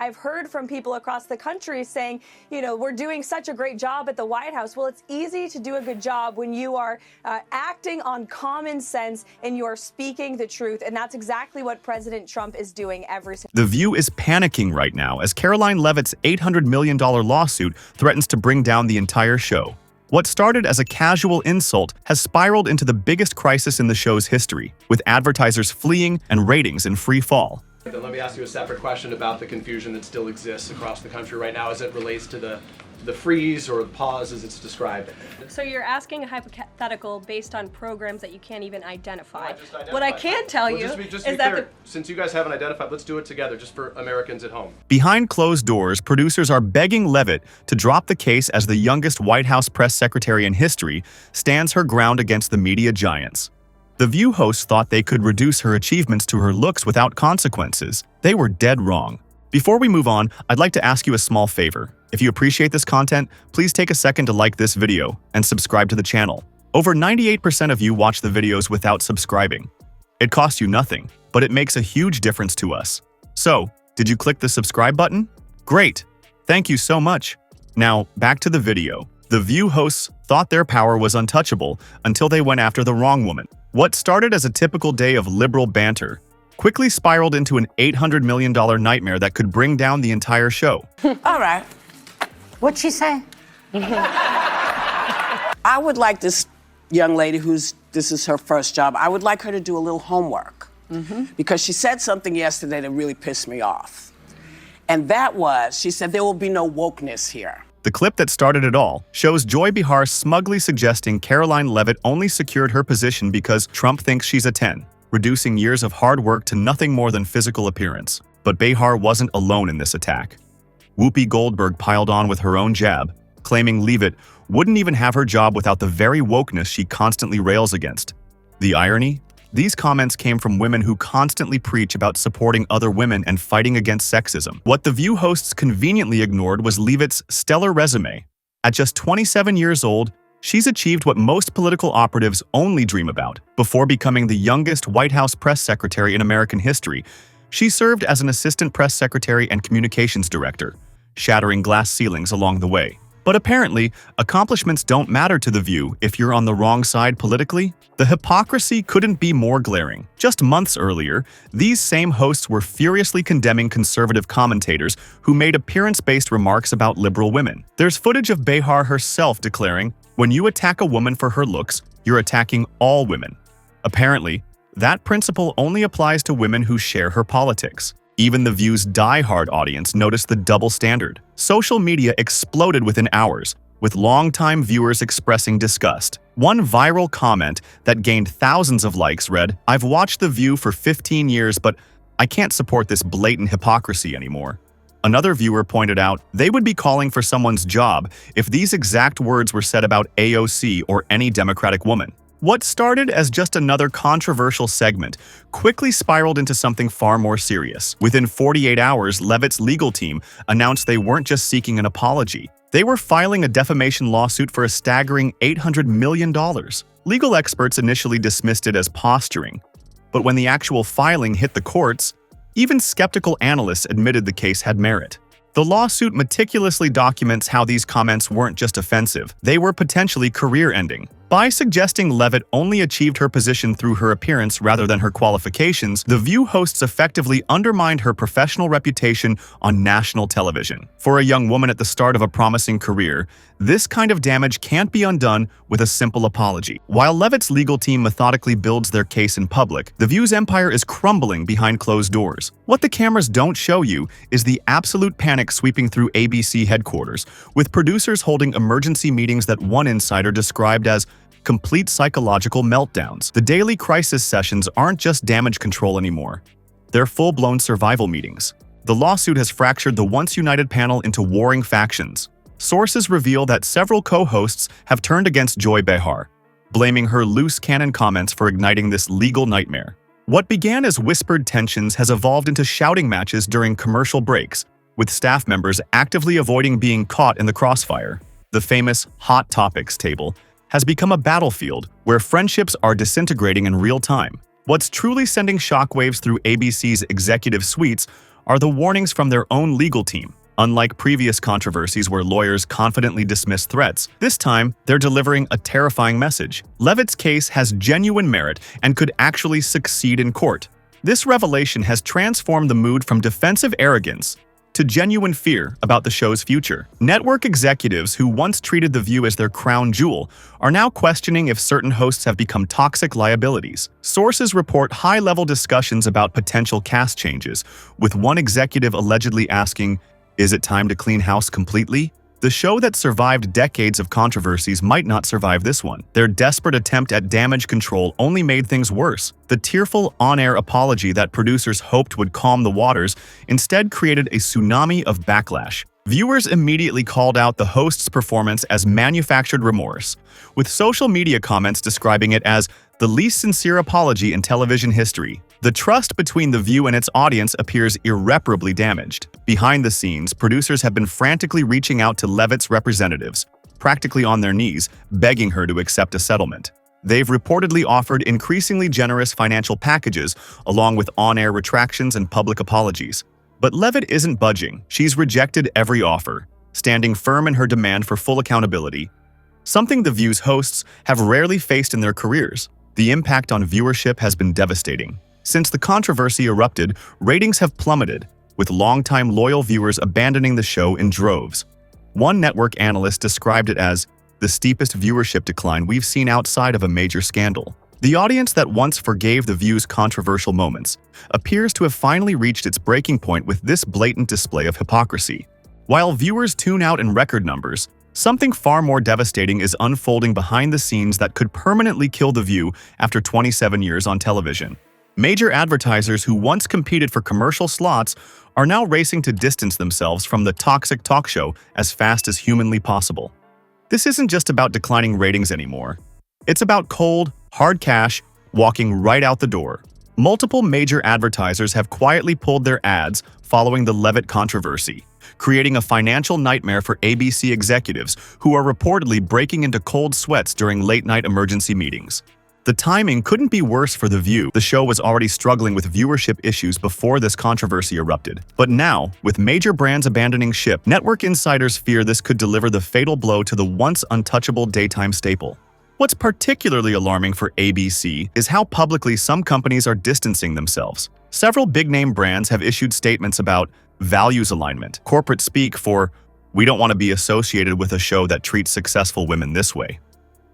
I've heard from people across the country saying, you know, we're doing such a great job at the White House. Well, it's easy to do a good job when you are acting on common sense and you are speaking the truth. And that's exactly what President Trump is doing every single day. The View is panicking right now as Karoline Leavitt's $800 million lawsuit threatens to bring down the entire show. What started as a casual insult has spiraled into the biggest crisis in the show's history, with advertisers fleeing and ratings in free fall. Then let me ask you a separate question about the confusion that still exists across the country right now as it relates to the freeze or the pause as it's described. So you're asking a hypothetical based on programs that you can't even identify. What I can tell you is that since you guys haven't identified, let's do it together just for Americans at home. Behind closed doors, producers are begging Leavitt to drop the case as the youngest White House press secretary in history stands her ground against the media giants. The View hosts thought they could reduce her achievements to her looks without consequences. They were dead wrong. Before we move on, I'd like to ask you a small favor. If you appreciate this content, please take a second to like this video and subscribe to the channel. Over 98% of you watch the videos without subscribing. It costs you nothing, but it makes a huge difference to us. So, did you click the subscribe button? Great! Thank you so much. Now, back to the video. The View hosts thought their power was untouchable until they went after the wrong woman. What started as a typical day of liberal banter quickly spiraled into an $800 million nightmare that could bring down the entire show. All right. What'd she say? I would like this young lady this is her first job, I would like her to do a little homework. Because she said something yesterday that really pissed me off. And that was, she said, there will be no wokeness here. The clip that started it all shows Joy Behar smugly suggesting Karoline Leavitt only secured her position because Trump thinks she's a 10, reducing years of hard work to nothing more than physical appearance. But Behar wasn't alone in this attack. Whoopi Goldberg piled on with her own jab, claiming Leavitt wouldn't even have her job without the very wokeness she constantly rails against. The irony? These comments came from women who constantly preach about supporting other women and fighting against sexism. What the View hosts conveniently ignored was Leavitt's stellar resume. At just 27 years old, she's achieved what most political operatives only dream about. Before becoming the youngest White House press secretary in American history, she served as an assistant press secretary and communications director, shattering glass ceilings along the way. But apparently, accomplishments don't matter to The View if you're on the wrong side politically. The hypocrisy couldn't be more glaring. Just months earlier, these same hosts were furiously condemning conservative commentators who made appearance-based remarks about liberal women. There's footage of Behar herself declaring, "When you attack a woman for her looks, you're attacking all women." Apparently, that principle only applies to women who share her politics. Even The View's die-hard audience noticed the double standard. Social media exploded within hours, with longtime viewers expressing disgust. One viral comment that gained thousands of likes read, "I've watched The View for 15 years, but I can't support this blatant hypocrisy anymore." Another viewer pointed out they would be calling for someone's job if these exact words were said about AOC or any Democratic woman. What started as just another controversial segment quickly spiraled into something far more serious. Within 48 hours, Leavitt's legal team announced they weren't just seeking an apology. They were filing a defamation lawsuit for a staggering $800 million. Legal experts initially dismissed it as posturing, but when the actual filing hit the courts, even skeptical analysts admitted the case had merit. The lawsuit meticulously documents how these comments weren't just offensive, they were potentially career-ending. By suggesting Leavitt only achieved her position through her appearance rather than her qualifications, The View hosts effectively undermined her professional reputation on national television. For a young woman at the start of a promising career, this kind of damage can't be undone with a simple apology. While Leavitt's legal team methodically builds their case in public, The View's empire is crumbling behind closed doors. What the cameras don't show you is the absolute panic sweeping through ABC headquarters, with producers holding emergency meetings that one insider described as complete psychological meltdowns. The daily crisis sessions aren't just damage control anymore. They're full-blown survival meetings. The lawsuit has fractured the once-united panel into warring factions. Sources reveal that several co-hosts have turned against Joy Behar, blaming her loose cannon comments for igniting this legal nightmare. What began as whispered tensions has evolved into shouting matches during commercial breaks, with staff members actively avoiding being caught in the crossfire. The famous Hot Topics table has become a battlefield where friendships are disintegrating in real time. What's truly sending shockwaves through ABC's executive suites are the warnings from their own legal team. Unlike previous controversies where lawyers confidently dismiss threats, this time they're delivering a terrifying message. Leavitt's case has genuine merit and could actually succeed in court. This revelation has transformed the mood from defensive arrogance to genuine fear about the show's future. Network executives who once treated The View as their crown jewel are now questioning if certain hosts have become toxic liabilities. Sources report high-level discussions about potential cast changes, with one executive allegedly asking, "Is it time to clean house completely?" The show that survived decades of controversies might not survive this one. Their desperate attempt at damage control only made things worse. The tearful on-air apology that producers hoped would calm the waters instead created a tsunami of backlash. Viewers immediately called out the host's performance as manufactured remorse, with social media comments describing it as the least sincere apology in television history. The trust between The View and its audience appears irreparably damaged. Behind the scenes, producers have been frantically reaching out to Leavitt's representatives, practically on their knees, begging her to accept a settlement. They've reportedly offered increasingly generous financial packages, along with on-air retractions and public apologies. But Leavitt isn't budging. She's rejected every offer, standing firm in her demand for full accountability, something The View's hosts have rarely faced in their careers. The impact on viewership has been devastating. Since the controversy erupted, ratings have plummeted, with longtime loyal viewers abandoning the show in droves. One network analyst described it as the steepest viewership decline we've seen outside of a major scandal. The audience that once forgave The View's controversial moments appears to have finally reached its breaking point with this blatant display of hypocrisy. While viewers tune out in record numbers, something far more devastating is unfolding behind the scenes that could permanently kill The View after 27 years on television. Major advertisers who once competed for commercial slots are now racing to distance themselves from the toxic talk show as fast as humanly possible. This isn't just about declining ratings anymore. It's about cold, hard cash walking right out the door. Multiple major advertisers have quietly pulled their ads following the Leavitt controversy, creating a financial nightmare for ABC executives who are reportedly breaking into cold sweats during late-night emergency meetings. The timing couldn't be worse for The View. The show was already struggling with viewership issues before this controversy erupted. But now, with major brands abandoning ship, network insiders fear this could deliver the fatal blow to the once untouchable daytime staple. What's particularly alarming for ABC is how publicly some companies are distancing themselves. Several big-name brands have issued statements about values alignment, corporate speak for, "We don't want to be associated with a show that treats successful women this way."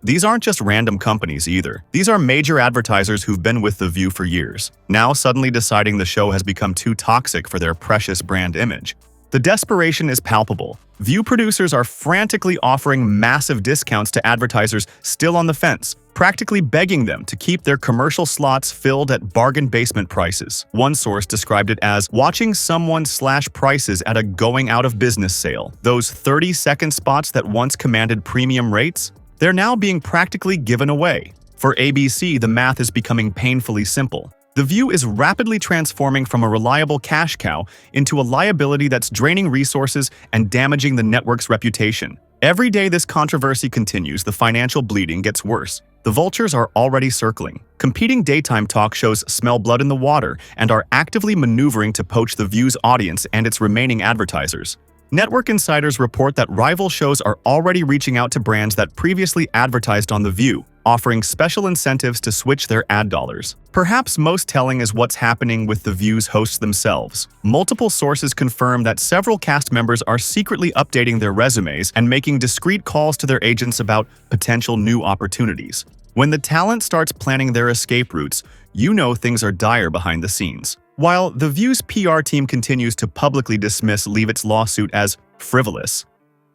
These aren't just random companies either. These are major advertisers who've been with The View for years, now suddenly deciding the show has become too toxic for their precious brand image. The desperation is palpable. View producers are frantically offering massive discounts to advertisers still on the fence, practically begging them to keep their commercial slots filled at bargain basement prices. One source described it as watching someone slash prices at a going out of business sale. Those 30-second spots that once commanded premium rates? They're now being practically given away. For ABC, the math is becoming painfully simple. The View is rapidly transforming from a reliable cash cow into a liability that's draining resources and damaging the network's reputation. Every day this controversy continues, the financial bleeding gets worse. The vultures are already circling. Competing daytime talk shows smell blood in the water and are actively maneuvering to poach The View's audience and its remaining advertisers. Network insiders report that rival shows are already reaching out to brands that previously advertised on The View, offering special incentives to switch their ad dollars. Perhaps most telling is what's happening with The View's hosts themselves. Multiple sources confirm that several cast members are secretly updating their resumes and making discreet calls to their agents about potential new opportunities. When the talent starts planning their escape routes, you know things are dire behind the scenes. While The View's PR team continues to publicly dismiss Leavitt's lawsuit as frivolous,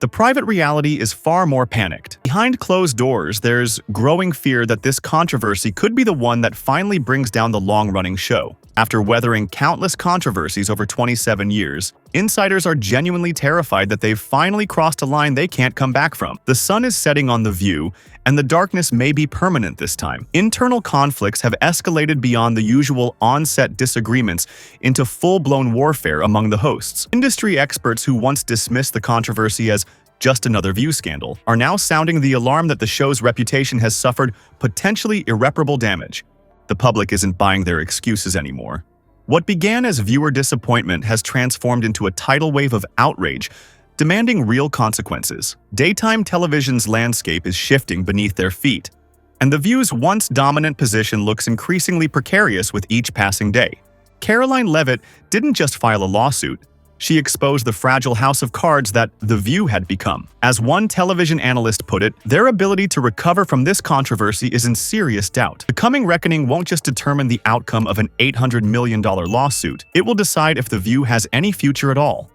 the private reality is far more panicked. Behind closed doors, there's growing fear that this controversy could be the one that finally brings down the long-running show. After weathering countless controversies over 27 years, insiders are genuinely terrified that they've finally crossed a line they can't come back from. The sun is setting on The View, and the darkness may be permanent this time. Internal conflicts have escalated beyond the usual on-set disagreements into full-blown warfare among the hosts. Industry experts who once dismissed the controversy as just another View scandal are now sounding the alarm that the show's reputation has suffered potentially irreparable damage. The public isn't buying their excuses anymore. What began as viewer disappointment has transformed into a tidal wave of outrage, demanding real consequences. Daytime television's landscape is shifting beneath their feet, and The View's once dominant position looks increasingly precarious with each passing day. Karoline Leavitt didn't just file a lawsuit. She exposed the fragile house of cards that The View had become. As one television analyst put it, their ability to recover from this controversy is in serious doubt. The coming reckoning won't just determine the outcome of an $800 million lawsuit. It will decide if The View has any future at all.